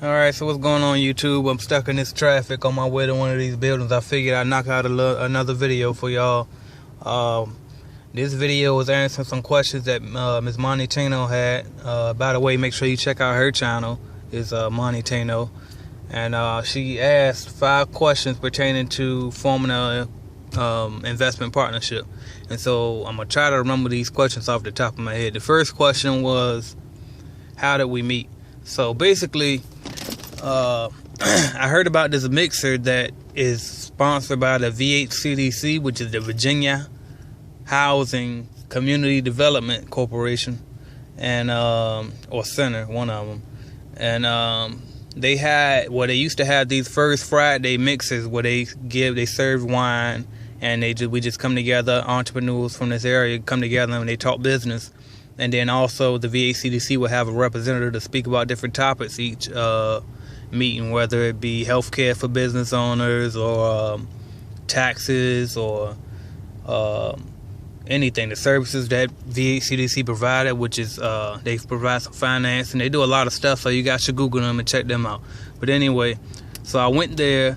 Alright, so what's going on YouTube? I'm stuck in this traffic on my way to one of these buildings. I figured I'd knock out another video for y'all. This video was answering some questions that Ms. Monty Tano had. By the way, make sure you check out her channel. It's Monty Tano. And she asked 5 questions pertaining to forming a investment partnership. And so I'm going to try to remember these questions off the top of my head. The first question was, how did we meet? So basically, I heard about this mixer that is sponsored by the VHCDC, which is the Virginia Housing Community Development Corporation, and or Center, one of them. And they used to have these First Friday mixers where they serve wine, and we just come together, entrepreneurs from this area come together and they talk business. And then also the VHCDC will have a representative to speak about different topics each meeting, whether it be healthcare for business owners or taxes or anything. The services that VHCDC provided, which is they provide some finance, and they do a lot of stuff, so you guys should Google them and check them out. But anyway, so I went there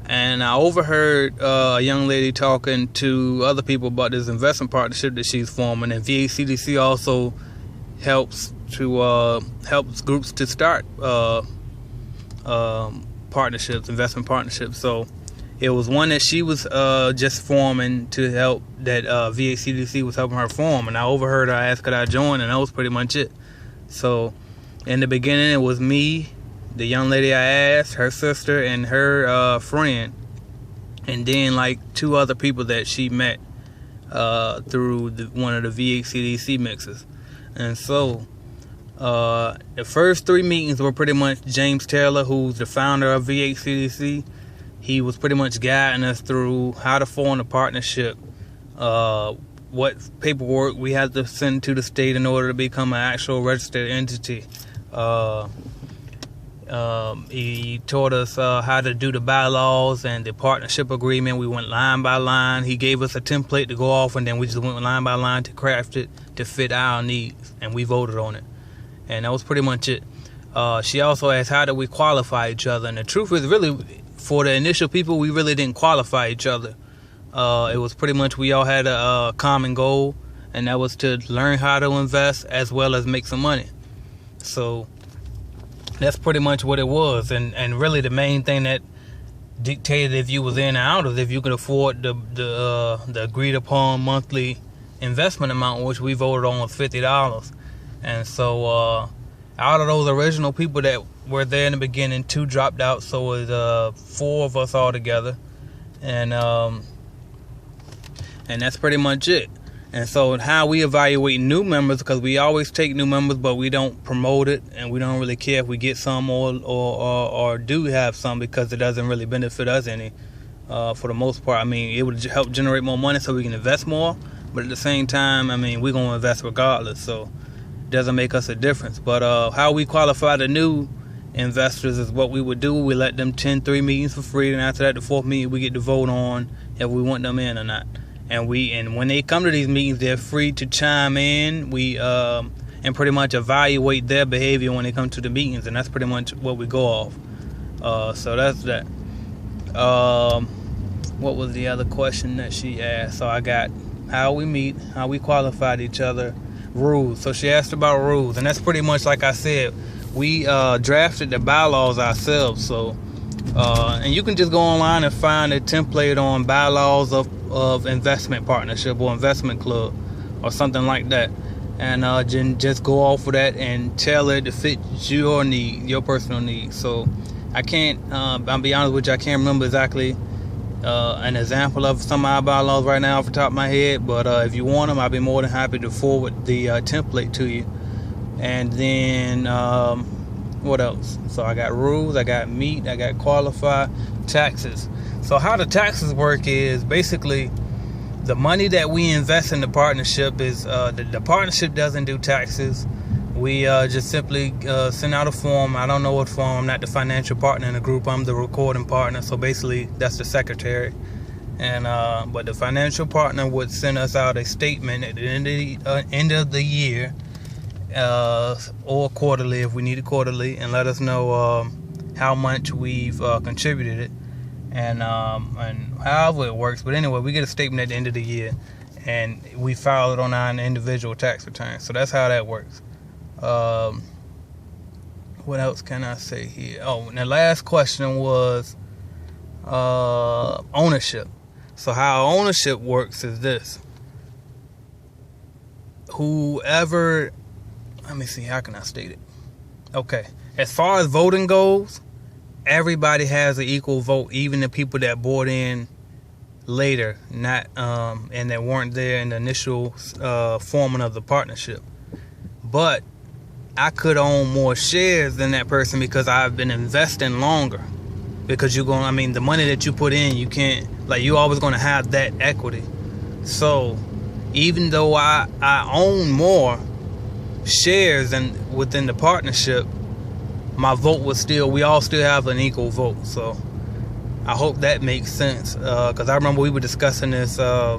and I overheard a young lady talking to other people about this investment partnership that she's forming, and VHCDC also helps groups to start partnerships, investment partnerships. So it was one that she was just forming to help, that VHCDC was helping her form, and I overheard her ask could I join, and that was pretty much it. So in the beginning it was me, the young lady I asked, her sister, and her friend, and then like 2 other people that she met through one of the VHCDC mixes. And so the first 3 meetings were pretty much James Taylor, who's the founder of VHCDC. He was pretty much guiding us through how to form a partnership, what paperwork we had to send to the state in order to become an actual registered entity. He taught us how to do the bylaws and the partnership agreement. We went line by line. He gave us a template to go off, and then we just went line by line to craft it to fit our needs, and we voted on it. And that was pretty much it. She also asked, how do we qualify each other? And the truth is, really, for the initial people, we really didn't qualify each other. It was pretty much we all had a common goal, and that was to learn how to invest as well as make some money. So that's pretty much what it was. And really the main thing that dictated if you was in or out is if you could afford the agreed upon monthly investment amount, which we voted on was $50. And so out of those original people that were there in the beginning, 2 dropped out, so it was 4 of us all together. And that's pretty much it. And so how we evaluate new members, because we always take new members, but we don't promote it, and we don't really care if we get some or do have some, because it doesn't really benefit us any for the most part. I mean, it would help generate more money so we can invest more, but at the same time, I mean, we're going to invest regardless, so it doesn't make us a difference. But how we qualify the new investors is what we would do. We let them attend 3 meetings for free, and after that, the 4th meeting, we get to vote on if we want them in or not. And when they come to these meetings, they're free to chime in. We and pretty much evaluate their behavior when they come to the meetings, and that's pretty much what we go off. So that's that. What was the other question that she asked? So I got how we meet, how we qualified each other, rules. So she asked about rules, and that's pretty much like I said. We drafted the bylaws ourselves. So and you can just go online and find a template on bylaws of investment partnership or investment club or something like that, and just go off of that and tailor it to fit your need, your personal needs. So I can't, I'll be honest with you, I can't remember exactly an example of some of our bylaws right now off the top of my head, but if you want them, I'll be more than happy to forward the template to you. And then what else? So I got rules, I got meet, I got qualify, taxes. So how the taxes work is basically the money that we invest in the partnership is the partnership doesn't do taxes. We just simply send out a form. I don't know what form. I'm not the financial partner in the group. I'm the recording partner. So basically that's the secretary. And but the financial partner would send us out a statement at the end of the year or quarterly if we need it quarterly, and let us know how much we've contributed it, and however it works. But anyway, we get a statement at the end of the year, and we file it on our individual tax return. So that's how that works. What else can I say here? Oh, and the last question was ownership. So how ownership works is this. Whoever, let me see, how can I state it? Okay, as far as voting goes, everybody has an equal vote, even the people that bought in later, not and that weren't there in the initial forming of the partnership. But I could own more shares than that person because I've been investing longer. Because you're going, I mean, the money that you put in, you can't, like, you're always going to have that equity. So even though I own more shares within the partnership, my vote was still, we all still have an equal vote. So I hope that makes sense, because I remember we were discussing this a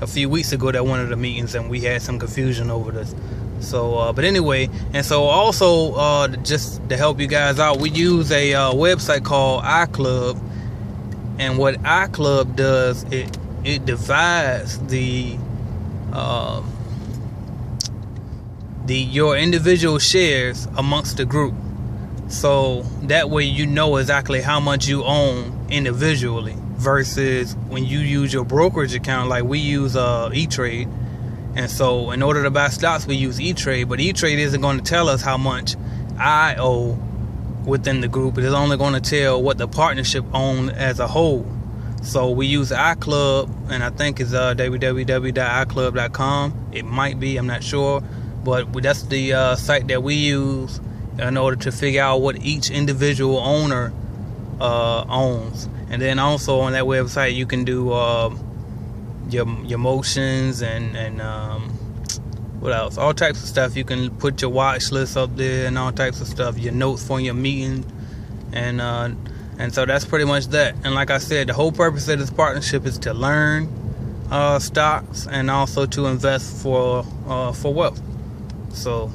few weeks ago at one of the meetings, and we had some confusion over this. So but anyway, and so also just to help you guys out, we use a website called iClub, and what iClub does, it divides your individual shares amongst the group. So that way you know exactly how much you own individually, versus when you use your brokerage account, like we use E-Trade. And so in order to buy stocks, we use E-Trade, but E-Trade isn't going to tell us how much I owe within the group. It is only going to tell what the partnership owns as a whole. So we use iClub, and I think it's www.iclub.com. It might be, I'm not sure, but that's the site that we use in order to figure out what each individual owner owns. And then also on that website you can do your motions and what else, all types of stuff. You can put your watch list up there and all types of stuff, your notes for your meeting, and so that's pretty much that. And like I said, the whole purpose of this partnership is to learn stocks and also to invest for wealth. So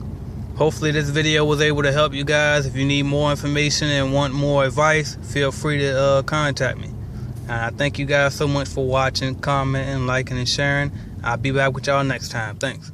hopefully this video was able to help you guys. If you need more information and want more advice, feel free to contact me. And I thank you guys so much for watching, commenting, liking, and sharing. I'll be back with y'all next time. Thanks.